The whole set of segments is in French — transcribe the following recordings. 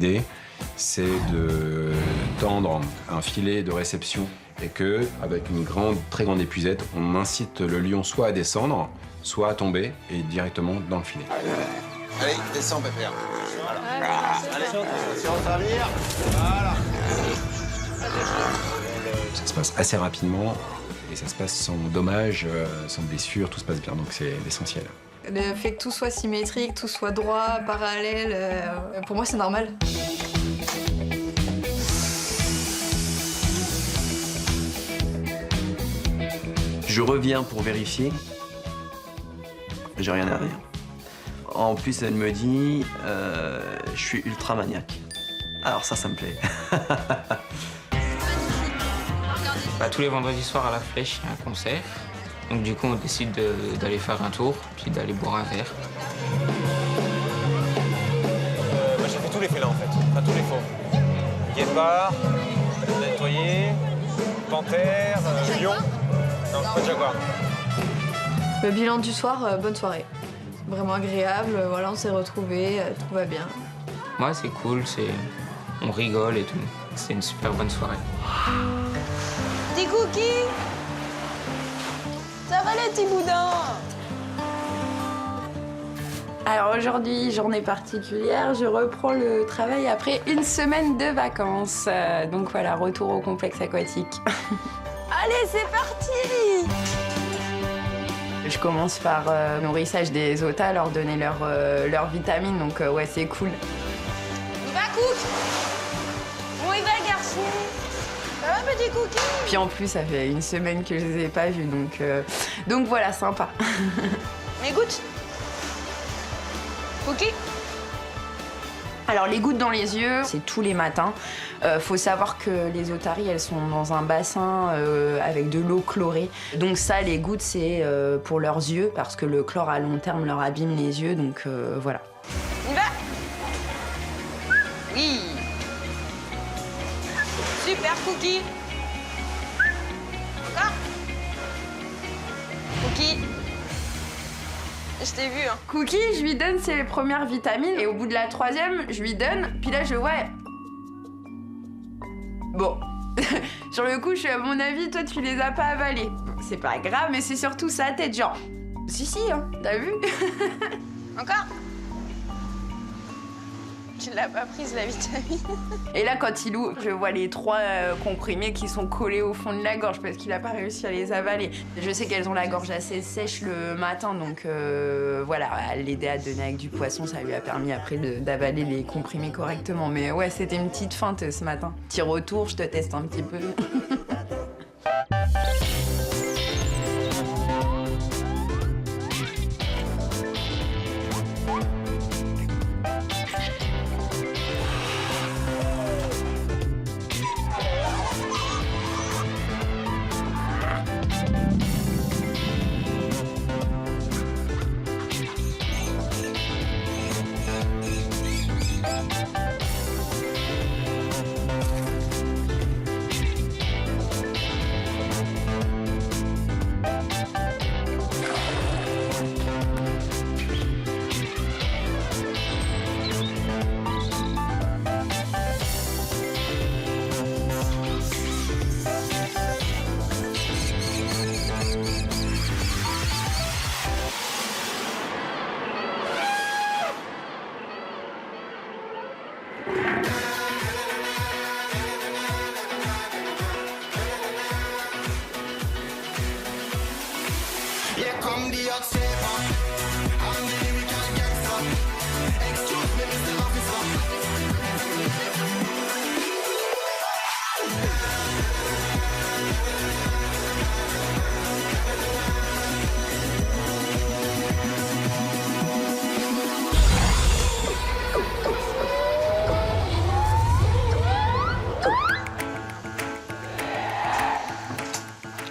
l'idée, c'est de tendre un filet de réception et que, avec une très grande épuisette, on incite le lion soit à descendre, soit à tomber et directement dans le filet. Allez, descends, pépère. Voilà. Allez, attention, servir. Voilà. Ça se passe assez rapidement et ça se passe sans dommage, sans blessure, tout se passe bien, donc c'est l'essentiel. Le fait que tout soit symétrique, tout soit droit, parallèle, pour moi c'est normal. Je reviens pour vérifier. J'ai rien à dire. En plus, elle me dit, je suis ultra maniaque. Alors ça me plaît. Tous les vendredis soirs à la Flèche, il y a un concert. Donc du coup, on décide d'aller faire un tour, puis d'aller boire un verre. Moi, j'ai fait tous les félins, en fait. Enfin, tous les fauves. Guépard, nettoyer, panthère, lion. Non, pas de jaguar. Le bilan du soir, bonne soirée. Vraiment agréable, voilà, on s'est retrouvés, tout va bien. Moi, c'est cool, on rigole et tout. C'est une super bonne soirée. Petit cookie, ça va les petits boudins? Alors aujourd'hui, journée particulière, je reprends le travail après une semaine de vacances. Donc voilà, retour au complexe aquatique. Allez, c'est parti! Je commence par nourrissage des otas, leur donner leurs vitamines, donc ouais, c'est cool. Il va, Cook? Où il va, le garçon? Ça va, petit cookie? Puis en plus, ça fait une semaine que je les ai pas vus, donc voilà, sympa. Mais goûte. Cookie? Alors les gouttes dans les yeux, c'est tous les matins. Faut savoir que les otaries, elles sont dans un bassin avec de l'eau chlorée. Donc ça, les gouttes, c'est pour leurs yeux, parce que le chlore à long terme leur abîme les yeux, donc voilà. On y va? Oui. Super, Cookie. Encore? Cookie. Je t'ai vu, hein. Cookie, je lui donne ses premières vitamines, et au bout de la troisième, je lui donne, puis là, je vois... Bon, sur le coup, je suis à mon avis, toi, tu les as pas avalés. C'est pas grave, mais c'est surtout sa tête, genre... Si, hein, t'as vu? Encore? Tu l'as pas prise, la vitamine. Et là, quand il ouvre, je vois les 3 comprimés qui sont collés au fond de la gorge parce qu'il a pas réussi à les avaler. Je sais qu'elles ont la gorge assez sèche le matin, donc voilà, l'aider à donner avec du poisson, ça lui a permis après d'avaler les comprimés correctement. Mais ouais, c'était une petite feinte ce matin. Petit retour, je te teste un petit peu.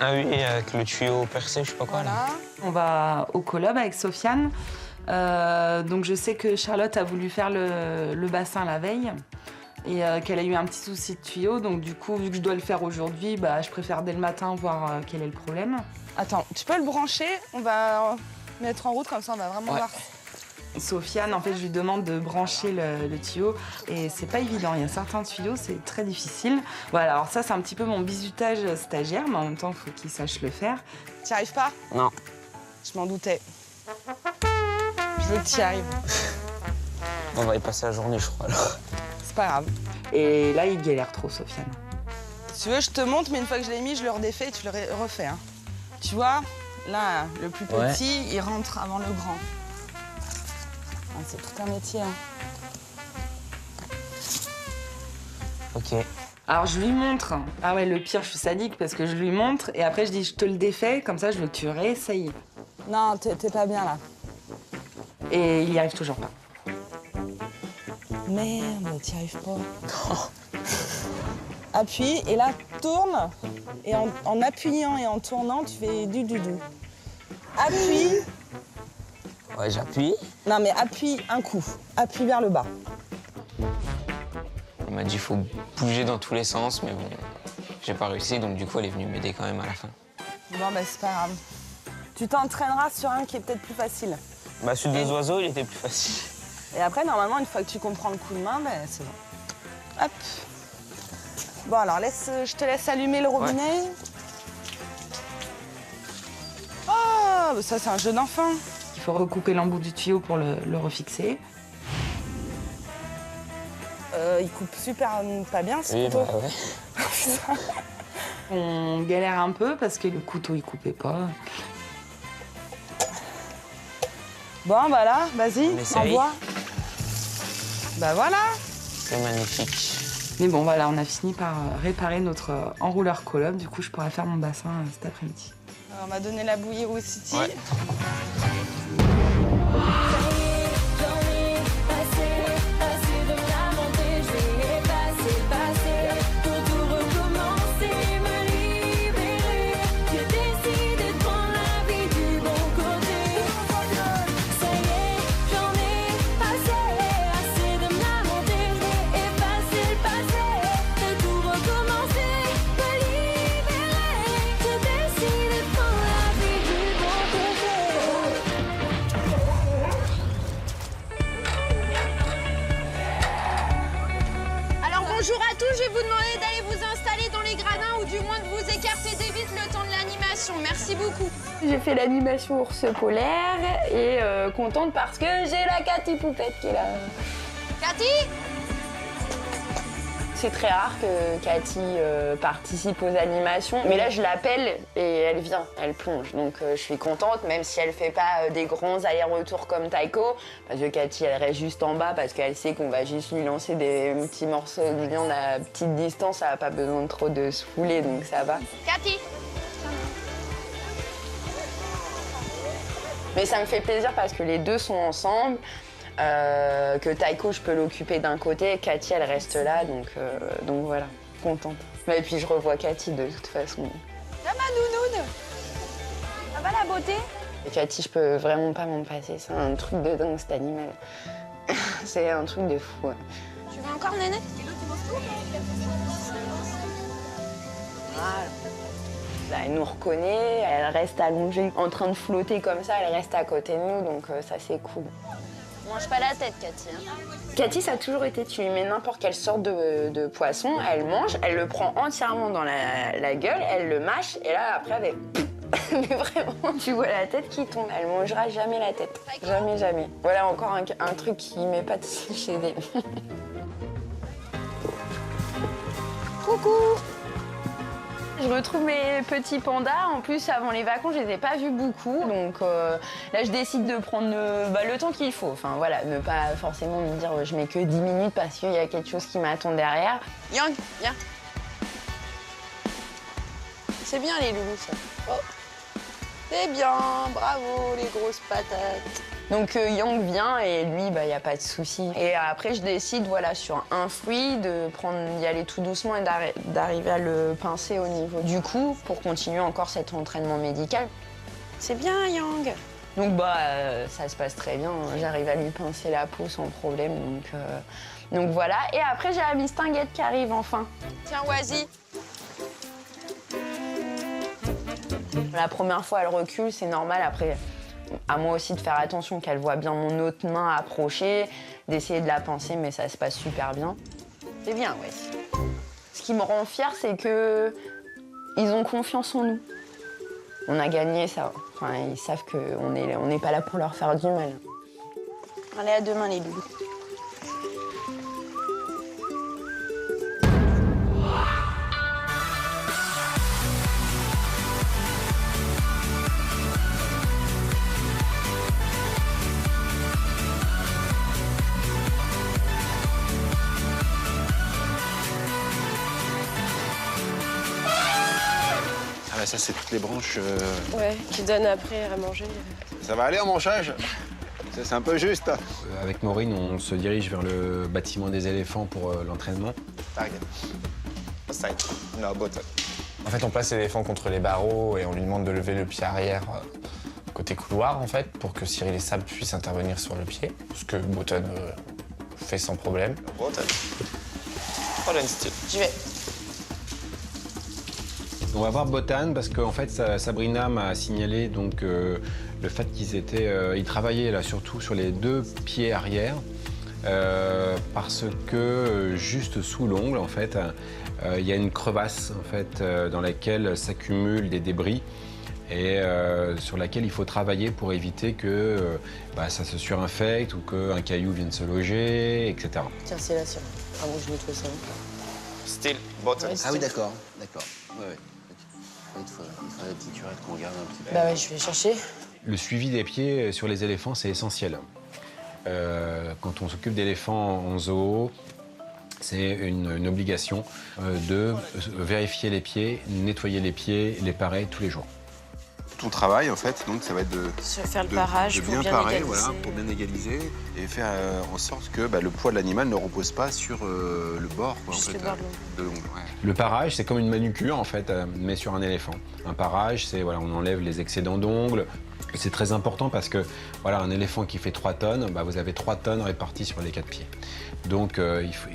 Ah oui, avec le tuyau percé, je sais pas quoi. Voilà. Là. On va au Colob avec Sofiane. Donc je sais que Charlotte a voulu faire le bassin la veille et qu'elle a eu un petit souci de tuyau. Donc du coup, vu que je dois le faire aujourd'hui, bah, je préfère dès le matin voir quel est le problème. Attends, tu peux le brancher? On va mettre en route, comme ça on va vraiment voir. Sofiane, en fait, je lui demande de brancher le tuyau et c'est pas évident. Il y a certains tuyaux, c'est très difficile. Voilà, alors ça, c'est un petit peu mon bizutage stagiaire, mais en même temps, il faut qu'il sache le faire. T'y arrives pas? Non. Je m'en doutais. Je veux que t'y arrives. On va y passer la journée, je crois, alors. C'est pas grave. Et là, il galère trop, Sofiane. Si tu veux, je te montre, mais une fois que je l'ai mis, je le redéfais et tu le refais. Hein. Tu vois, là, le plus petit, il rentre avant le grand. Ah, c'est tout un métier. Hein. Ok. Alors, je lui montre. Ah ouais, le pire, je suis sadique parce que je lui montre et après, je dis, je te le défais, comme ça, je veux que tu réessayes. Non, t'es pas bien, là. Et il y arrive toujours pas. Merde, t'y arrives pas. Appuie, et là, tourne. Et en appuyant et en tournant, tu fais du. Appuie. Ouais, j'appuie. Non, mais appuie un coup. Appuie vers le bas. On m'a dit qu'il faut bouger dans tous les sens, mais bon, j'ai pas réussi, donc du coup, elle est venue m'aider quand même à la fin. Bon, bah, c'est pas grave. Tu t'entraîneras sur un qui est peut-être plus facile. Bah, celui des oiseaux, il était plus facile. Et après, normalement, une fois que tu comprends le coup de main, bah, c'est bon. Hop. Bon, alors, je te laisse allumer le robinet. Ouais. Oh, bah ça, c'est un jeu d'enfant. Il faut recouper l'embout du tuyau pour le refixer. Il coupe super pas bien, ce couteau. Bah ouais. On galère un peu parce que le couteau, il coupait pas. Bon, bah là, vas-y, envoie. Bah voilà. C'est magnifique. Mais bon, voilà, on a fini par réparer notre enrouleur Colop. Du coup, je pourrai faire mon bassin cet après-midi. On m'a donné la bouillie Roux City. Ouais. Bonjour à tous, je vais vous demander d'aller vous installer dans les gradins ou du moins de vous écarter des vitres le temps de l'animation. Merci beaucoup. J'ai fait l'animation ours polaire et contente parce que j'ai la Cathy Poupette qui est là. Cathy ? C'est très rare que Cathy participe aux animations, mais là je l'appelle et elle vient, elle plonge. Donc je suis contente, même si elle fait pas des grands allers-retours comme Taiko, parce que Cathy elle reste juste en bas parce qu'elle sait qu'on va juste lui lancer des petits morceaux de viande à petite distance, elle n'a pas besoin de trop de se fouler, donc ça va. Cathy ? Mais ça me fait plaisir parce que les deux sont ensemble. Que Taiko, je peux l'occuper d'un côté, Cathy, elle reste là, donc voilà, contente. Et puis je revois Cathy de toute façon. Ça va, nounoune ? Ça va la beauté ? Et Cathy, je peux vraiment pas m'en passer, c'est un truc de dingue cet animal. C'est un truc de fou. Ouais. Tu veux encore, Néné ? Voilà. Là, elle nous reconnaît, elle reste allongée, en train de flotter comme ça, elle reste à côté de nous, donc ça c'est cool. Mange pas la tête, Cathy. Hein. Cathy, ça a toujours été, tu lui mets n'importe quelle sorte de poisson, elle mange, elle le prend entièrement dans la gueule, elle le mâche, et là, après, avec... Mais vraiment, tu vois la tête qui tombe. Elle mangera jamais la tête. Jamais, jamais. Voilà encore un truc qui m'épate chez elle. Coucou! Je retrouve mes petits pandas. En plus, avant les vacances, je les ai pas vus beaucoup. Donc là, je décide de prendre le temps qu'il faut. Enfin voilà, ne pas forcément me dire je mets que 10 minutes parce qu'il y a quelque chose qui m'attend derrière. Yang, viens. C'est bien les loulous, ça. Oh. C'est bien, bravo les grosses patates. Donc Yang vient et lui, il n'y a pas de souci. Et après, je décide voilà, sur un fruit d'y aller tout doucement et d'arriver à le pincer au niveau du cou pour continuer encore cet entraînement médical. C'est bien, Yang. Donc ça se passe très bien. J'arrive à lui pincer la peau sans problème. Donc voilà. Et après, j'ai la mistinguette qui arrive enfin. Tiens, vas-y. La première fois, elle recule, c'est normal. Après, À moi aussi de faire attention qu'elle voit bien mon autre main approcher, d'essayer de la pincer, mais ça se passe super bien. C'est bien, ouais. Ce qui me rend fière, c'est que ils ont confiance en nous. On a gagné ça. Enfin, ils savent qu'on n'est pas là pour leur faire du mal. Allez, à demain, les loulous. Ah bah ça, c'est toutes les branches. Ouais, qui donnent après à manger. Ça va aller en branchage? Ça, c'est un peu juste. Avec Maureen, on se dirige vers le bâtiment des éléphants pour l'entraînement. Target. Side. No, bottom. En fait, on place l'éléphant contre les barreaux et on lui demande de lever le pied arrière côté couloir, en fait, pour que Cyril et Sab puissent intervenir sur le pied, ce que Botton fait sans problème. Bottom. Hold on still. J'y vais. On va voir Botan parce qu'en fait, Sabrina m'a signalé donc, le fait ils travaillaient là surtout sur les 2 pieds arrière parce que juste sous l'ongle, en fait, il y a une crevasse en fait, dans laquelle s'accumulent des débris et sur laquelle il faut travailler pour éviter que ça se surinfecte ou qu'un caillou vienne se loger, etc. Tiens, c'est là, tiens. Ah bon, je nettoie ça. Still. Bottom. Ouais, Ah oui, d'accord. D'accord. Ouais, ouais. Il faudrait des petites curettes qu'on regarde un petit peu. Bah ouais, je vais chercher. Le suivi des pieds sur les éléphants, c'est essentiel. Quand on s'occupe d'éléphants en zoo, c'est une obligation de vérifier les pieds, nettoyer les pieds, les parer tous les jours. Ton travail, en fait, donc, ça va être de Faire le parage de pour bien bien parer, égaliser. voilà, pour bien égaliser et faire en sorte que le poids de l'animal ne repose pas sur le bord, quoi, Juste en fait, le bord de l'ongle. Ouais. Le parage, c'est comme une manucure, en fait, mais sur un éléphant. Un parage, c'est, voilà, on enlève les excédents d'ongles. C'est très important parce que, voilà, un éléphant qui fait 3 tonnes, vous avez 3 tonnes réparties sur les 4 pieds. Donc,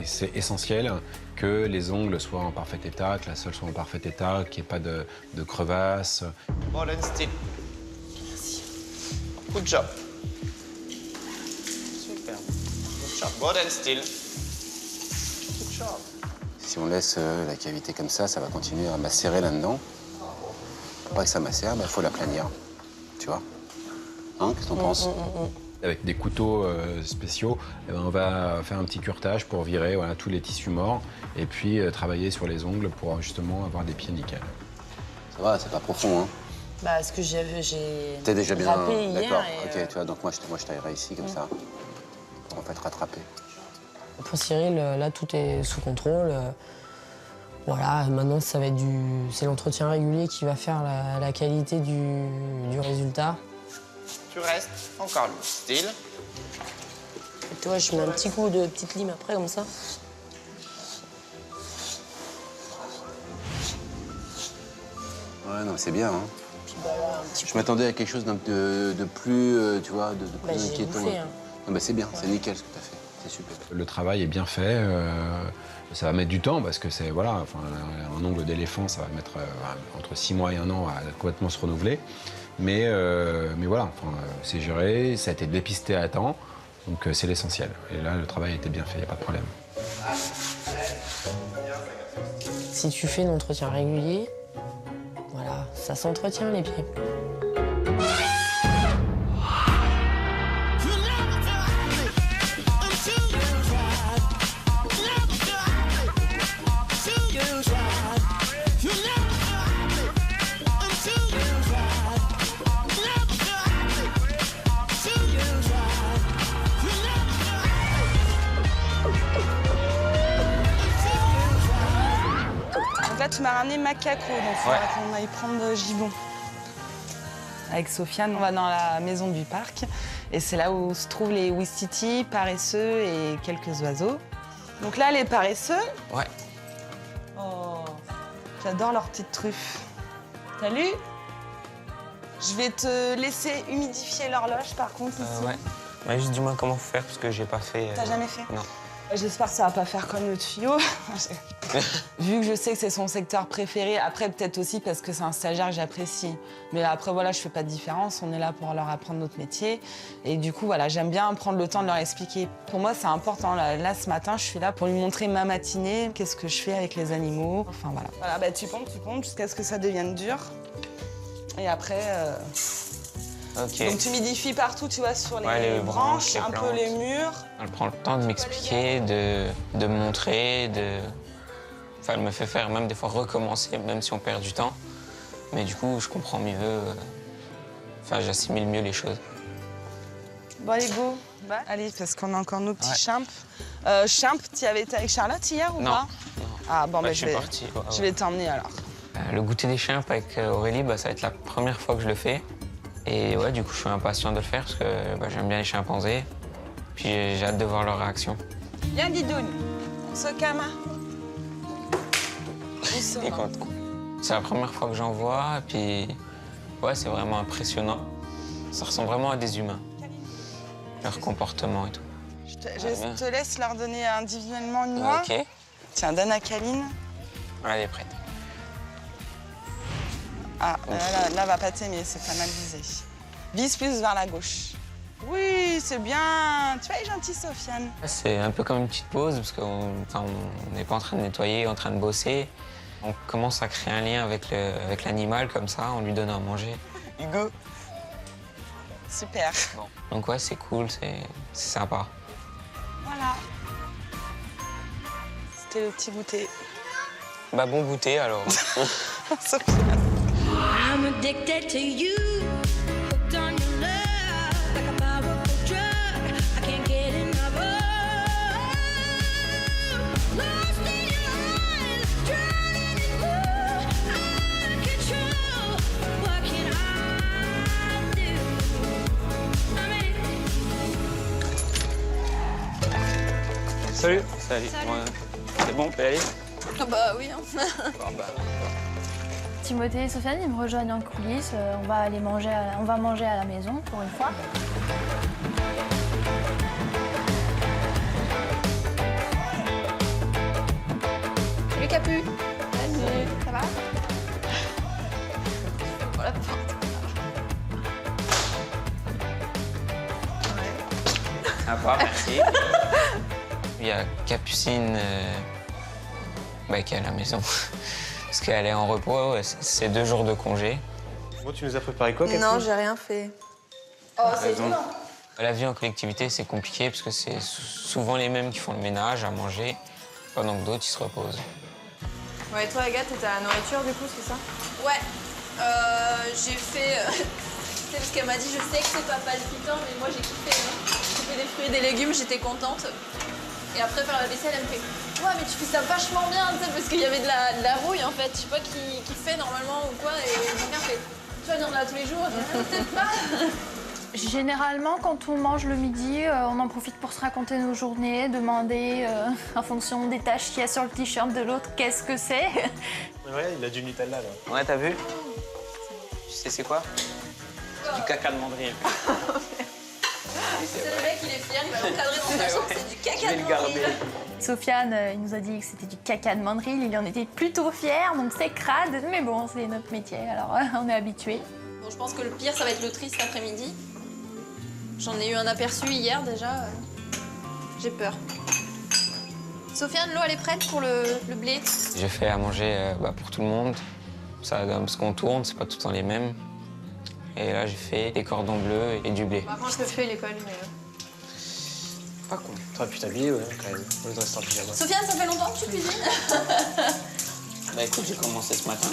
c'est essentiel que les ongles soient en parfait état, que la sole soit en parfait état, qu'il n'y ait pas de crevasses. Hold on still. Merci. Good job. Super. Good job. Hold on still. Good job. Si on laisse la cavité comme ça va continuer à macérer là-dedans. Après que ça macère, il faut l'aplanir. Tu vois? Hein, qu'est-ce que t'en penses? Avec des couteaux spéciaux, on va faire un petit curetage pour virer tous les tissus morts et puis travailler sur les ongles pour justement avoir des pieds nickel. Ça va, c'est pas profond, hein? Bah, ce que j'ai T'es déjà bien. râpé hier. D'accord, et, ok, tu vois, donc moi je taillerai ici comme ça. Pour en fait rattraper. Pour Cyril, là, tout est sous contrôle. Voilà, maintenant, ça va être c'est l'entretien régulier qui va faire la qualité du résultat. Tu restes encore lui. Still. Et toi, je mets un petit coup de petite lime après, comme ça. Ouais, non, c'est bien, hein. Puis, bah, un petit Je m'attendais à quelque chose de plus, tu vois, de plus j'ai inquiétant. bouffé, hein. Non, bah, c'est bien, c'est nickel ce que tu as fait. C'est super. Le travail est bien fait. Ça va mettre du temps parce que c'est un ongle d'éléphant, ça va mettre entre 6 mois et 1 an à complètement se renouveler. Mais voilà, c'est géré, ça a été dépisté à temps, donc c'est l'essentiel. Et là, le travail a été bien fait, il n'y a pas de problème. Si tu fais l'entretien régulier, voilà, ça s'entretient les pieds. Donc là, tu m'as ramené Macaco, donc il faudra qu'on aille prendre Gibbon. Avec Sofiane, on va dans la maison du parc. Et c'est là où se trouvent les Ouistiti, paresseux et quelques oiseaux. Donc là, les paresseux. Ouais. Oh, j'adore leurs petites truffes. Salut. Je vais te laisser humidifier l'horloge, par contre, ici. Ouais. Ouais, juste dis-moi comment faire parce que j'ai pas fait. T'as jamais fait? Non. J'espère que ça va pas faire comme le tuyau. Vu que je sais que c'est son secteur préféré, après peut-être aussi parce que c'est un stagiaire que j'apprécie. Mais après voilà, je fais pas de différence, on est là pour leur apprendre notre métier. Et du coup voilà, j'aime bien prendre le temps de leur expliquer. Pour moi c'est important, là ce matin je suis là pour lui montrer ma matinée, qu'est-ce que je fais avec les animaux, enfin voilà. Voilà, bah, tu pompes jusqu'à ce que ça devienne dur. Et après... Ok. Donc tu humidifies partout, tu vois, sur les branches, un peu les murs. Elle prend le temps de m'expliquer, de me montrer, Enfin, elle me fait faire même des fois recommencer, même si on perd du temps. Mais du coup, je comprends mieux, enfin, j'assimile mieux les choses. Bon, allez, go. Bah, allez, parce qu'on a encore nos petits chimps. Chimp, tu y avais été avec Charlotte hier ou pas? Non. Ah, bon, bah, je suis parti. Je vais t'emmener alors. Le goûter des chimps avec Aurélie, bah, ça va être la première fois que je le fais. Et ouais, du coup, je suis impatient de le faire parce que bah, j'aime bien les chimpanzés. Puis j'ai hâte de voir leur réaction. Viens, Didoune. Sokama. Il est content. C'est la première fois que j'en vois, et puis ouais, c'est vraiment impressionnant. Ça ressemble vraiment à des humains, leur comportement et tout. Je te laisse leur donner individuellement une noix. Ok. Tiens, donne à Kaline. Elle est prête. Ah, là, va pas t'aimer, c'est pas mal visé. Vise plus vers la gauche. Oui, c'est bien. Tu vois, elle est gentille, Sofiane. C'est un peu comme une petite pause, parce qu'on n'est pas en train de nettoyer, en train de bosser. On commence à créer un lien avec l'animal, comme ça, on lui donne à manger. Hugo. Super. Bon. Donc ouais, c'est cool, c'est sympa. Voilà. C'était le petit goûter. Bah bon goûter, alors. Sofiane. I'm addicted to you, hooked on your love, like a powerful drug. I can't get enough of. Lost in your eyes, drowning in blue, out of control. What can I do? Salut. Salut. Ouais. C'est bon, on peut y aller? Ah bah oui. Hein. Bon, bah. Timothée et Sofiane, ils me rejoignent en coulisses. On va manger à la maison pour une fois. Salut Capu. Salut. Ça va? Voilà, Sympa, merci. Il y a Capucine qui est à la maison. Parce qu'elle est en repos, c'est 2 jours de congé. Bon, tu nous as préparé quoi, Capu? Non, j'ai rien fait. Oh, c'est étonnant. La vie en collectivité, c'est compliqué parce que c'est souvent les mêmes qui font le ménage, à manger, pendant que d'autres, ils se reposent. Ouais, toi, Agathe, t'étais à la nourriture, du coup, c'est ça? Ouais, j'ai fait... c'est parce qu'elle m'a dit, je sais que c'est pas palpitant, mais moi, j'ai kiffé. J'ai fait des fruits et des légumes, j'étais contente. Et après, faire la vaisselle, elle me fait « Ouais, mais tu fais ça vachement bien, tu sais, parce qu'il y avait de la rouille, en fait. Je sais pas qui fait normalement ou quoi. » Et mon père fait « Tu vas venir là tous les jours ?» Je dis « Peut-être pas. » Généralement, quand on mange le midi, on en profite pour se raconter nos journées, demander en fonction des tâches qu'il y a sur le t-shirt de l'autre, qu'est-ce que c'est. Ouais, il a du Nutella, là. Ouais, t'as vu? Tu sais c'est quoi? Du caca de mandrille. C'est le mec, il est fier, il va l'encadrer dans sa chambre, c'est du caca de mandrille. Sofiane, il nous a dit que c'était du caca de mandrille, il en était plutôt fier, donc c'est crade, mais bon, c'est notre métier, alors on est habitués. Bon, je pense que le pire, ça va être le tri cet après-midi. J'en ai eu un aperçu hier, déjà. J'ai peur. Sofiane, l'eau, elle est prête pour le blé? J'ai fait à manger pour tout le monde. Ça, parce qu'on tourne, c'est pas tout le temps les mêmes. Et là, j'ai fait des cordons bleus et du blé. Bah, quand je le fais, l'école, mais... Pas con. T'aurais pu t'habiller, ouais, quand même. Au lieu de rester en pyjama. Sofiane, ça fait longtemps que tu cuisines? Bah écoute, j'ai commencé ce matin.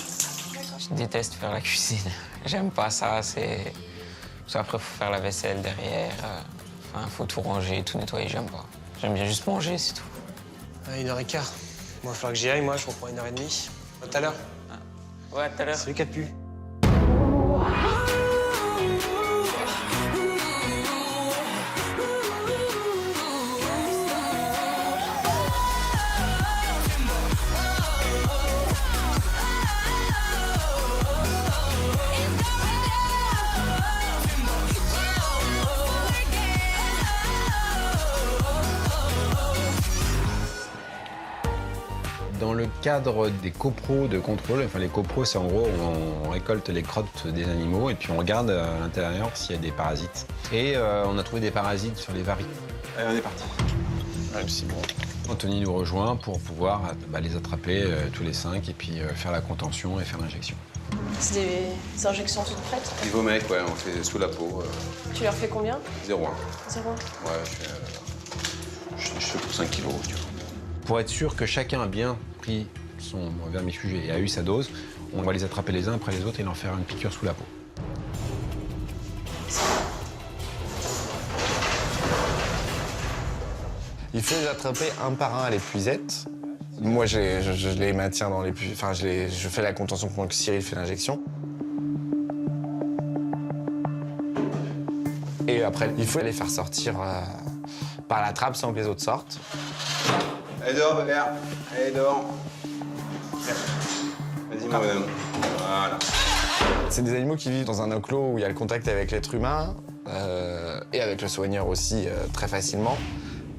Je déteste faire la cuisine. J'aime pas ça, c'est... Parce qu'après, faut faire la vaisselle derrière. Enfin, faut tout ranger, tout nettoyer, j'aime pas. J'aime bien juste manger, c'est tout. 1h15. Bon, il va falloir que j'y aille, moi, je reprends 1h30. À tout à l'heure. Ouais, à tout à l'heure. Salut, Capu. le cadre des copros de contrôle, enfin les copros, c'est en gros, on récolte les crottes des animaux et puis on regarde à l'intérieur s'il y a des parasites. Et on a trouvé des parasites sur les varis. Allez, on est parti. Ouais, c'est bon. Anthony nous rejoint pour pouvoir les attraper tous les 5 et puis faire la contention et faire l'injection. C'est des injections toutes prêtes? Niveau mec, ouais, on fait sous la peau. Tu leur fais combien? 0,1. 0. Ouais, je fais pour 5 kilos, tu vois. Pour être sûr que chacun a bien pris son vermifuge et a eu sa dose, on va les attraper les uns après les autres et leur faire une piqûre sous la peau. Il faut les attraper un par un à l'épuisette. Moi, je les maintiens dans l'épuisette. Enfin, je fais la contention pendant que Cyril fait l'injection. Et après, il faut les faire sortir par la trappe sans que les autres sortent. Allez dehors, Babert. Allez dehors. Vas-y, mon bonhomme. Voilà. C'est des animaux qui vivent dans un enclos où il y a le contact avec l'être humain et avec le soigneur aussi très facilement.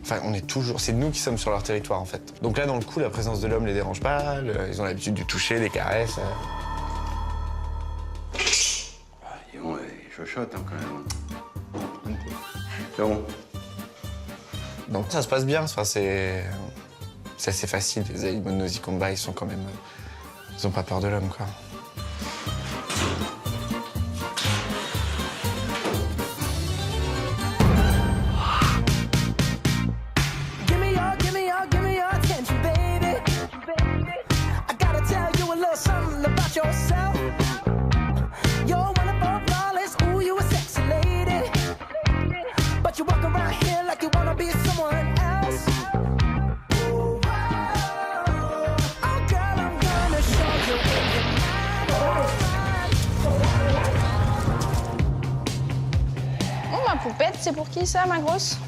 Enfin, on est toujours... C'est nous qui sommes sur leur territoire, en fait. Donc là, dans le coup, la présence de l'homme les dérange pas. Ils ont l'habitude du toucher, des caresses. Ils chuchotent, hein, quand même. C'est bon. Donc ça se passe bien. Enfin, c'est assez facile. Les animaux de Nosy Combat, ils sont quand même... Ils ont pas peur de l'homme, quoi. Poupette, c'est pour qui ça, ma grosse?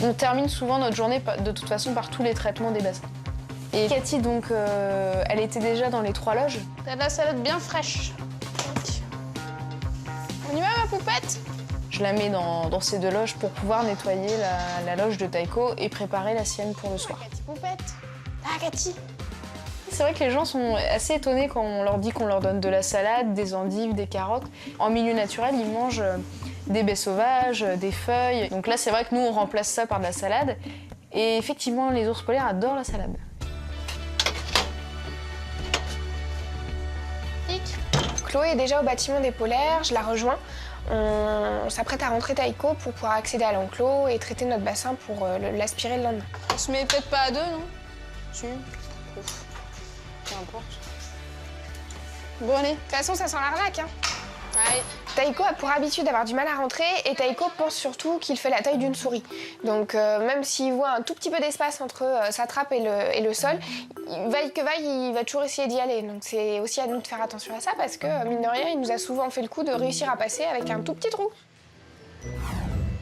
On termine souvent notre journée de toute façon par tous les traitements des bassins. Et Cathy, donc, elle était déjà dans les 3 loges. T'as de la salade bien fraîche. On y va, ma poupette? Je la mets dans ces 2 loges pour pouvoir nettoyer la loge de Taïko et préparer la sienne pour le soir. Cathy, poupette. Ah, Cathy. C'est vrai que les gens sont assez étonnés quand on leur dit qu'on leur donne de la salade, des endives, des carottes. En milieu naturel, ils mangent des baies sauvages, des feuilles. Donc là, c'est vrai que nous, on remplace ça par de la salade. Et effectivement, les ours polaires adorent la salade. Chloé est déjà au bâtiment des polaires, je la rejoins. On s'apprête à rentrer Taïko pour pouvoir accéder à l'enclos et traiter notre bassin pour l'aspirer le lendemain. On se met peut-être pas à 2, non? Si. Ouf. Peu importe. Bon, allez. De toute façon, ça sent l'arnaque, hein. Allez. Taïko a pour habitude d'avoir du mal à rentrer et Taïko pense surtout qu'il fait la taille d'une souris. Donc même s'il voit un tout petit peu d'espace entre sa trappe et le sol, vaille que vaille, il va toujours essayer d'y aller. Donc c'est aussi à nous de faire attention à ça parce que, mine de rien, il nous a souvent fait le coup de réussir à passer avec un tout petit trou.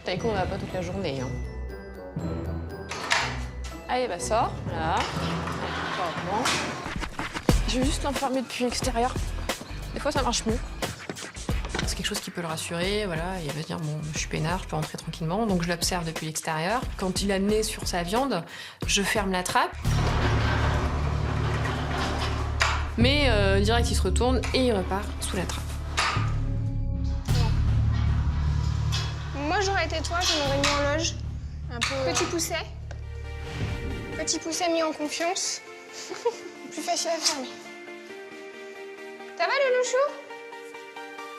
Taïko, on n'a pas toute la journée. Hein. Allez, bah sors. Voilà. Je vais juste l'enfermer depuis l'extérieur. Des fois, ça marche mieux. C'est quelque chose qui peut le rassurer, voilà. Il va se dire, bon, je suis peinard, je peux rentrer tranquillement. Donc, je l'observe depuis l'extérieur. Quand il a le nez sur sa viande, je ferme la trappe. Mais direct, il se retourne et il repart sous la trappe. Moi, j'aurais été toi, je m'aurais mis en loge. Un peu... Petit pousset. Petit pousset mis en confiance. Plus facile à fermer. Ça va, le louchou?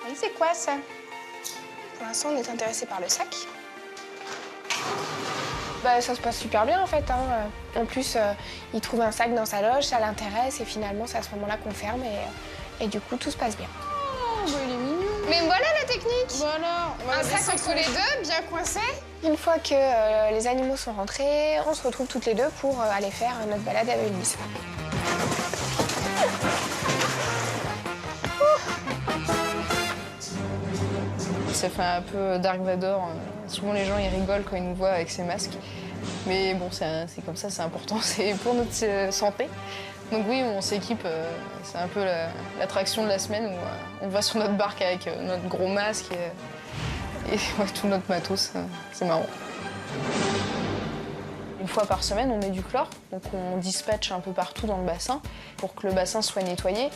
Oui, c'est quoi, ça? Pour l'instant, on est intéressé par le sac. Bah, ça se passe super bien, en fait. Hein. En plus, il trouve un sac dans sa loge, ça l'intéresse, et finalement, c'est à ce moment-là qu'on ferme, et du coup, tout se passe bien. Oh, bah, il est mignon. Mais voilà la technique! Voilà, on va un sac entre les deux, bien coincé. Une fois que les animaux sont rentrés, on se retrouve toutes les deux pour aller faire notre balade avec Lisa. Ça fait un peu Dark Vador. Souvent les gens ils rigolent quand ils nous voient avec ces masques. Mais bon, c'est comme ça, c'est important, c'est pour notre santé. Donc oui, on s'équipe, c'est un peu l'attraction de la semaine où on va sur notre barque avec notre gros masque et ouais, tout notre matos, c'est marrant. Une fois par semaine, on met du chlore, donc on dispatche un peu partout dans le bassin pour que le bassin soit nettoyé.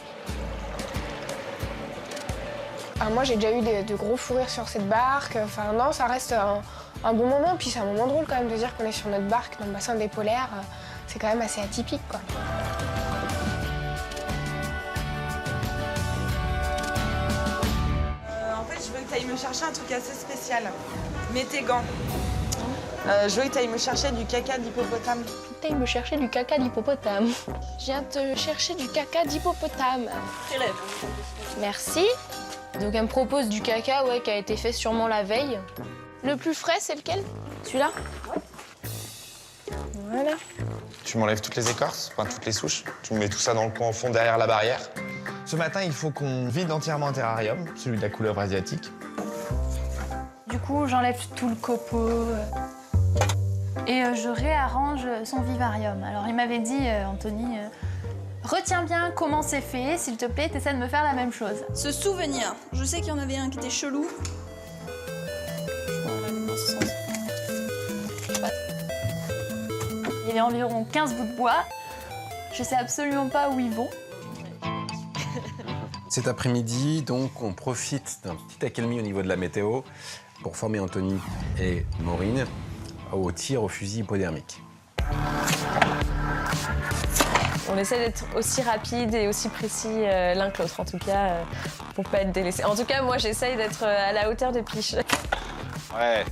Moi, j'ai déjà eu de gros fous rires sur cette barque. Enfin, non, ça reste un bon moment. Puis c'est un moment drôle quand même de dire qu'on est sur notre barque dans le bassin des polaires. C'est quand même assez atypique, quoi. En fait, je veux que tu ailles me chercher un truc assez spécial. Mets tes gants. Je veux que tu ailles me chercher du caca d'hippopotame. T'ailles me chercher du caca d'hippopotame. Je viens te chercher du caca d'hippopotame. Merci. Donc elle me propose du caca qui a été fait sûrement la veille. Le plus frais, c'est lequel? Celui-là. Voilà. Tu m'enlèves toutes les écorces, enfin toutes les souches. Tu me mets tout ça dans le coin au fond derrière la barrière. Ce matin, il faut qu'on vide entièrement un terrarium, celui de la couleuvre asiatique. Du coup, j'enlève tout le copeau et je réarrange son vivarium. Alors il m'avait dit, Anthony, retiens bien comment c'est fait, s'il te plaît, t'essaies de me faire la même chose. Ce souvenir, je sais qu'il y en avait un qui était chelou. Il y avait environ 15 bouts de bois. Je sais absolument pas où ils vont. Cet après-midi, donc, on profite d'un petit accalmie au niveau de la météo pour former Anthony et Maureen au tir au fusil hypodermique. On essaie d'être aussi rapide et aussi précis l'un que l'autre, en tout cas, pour pas être délaissé. En tout cas, moi, j'essaye d'être à la hauteur de Piche. Ouais.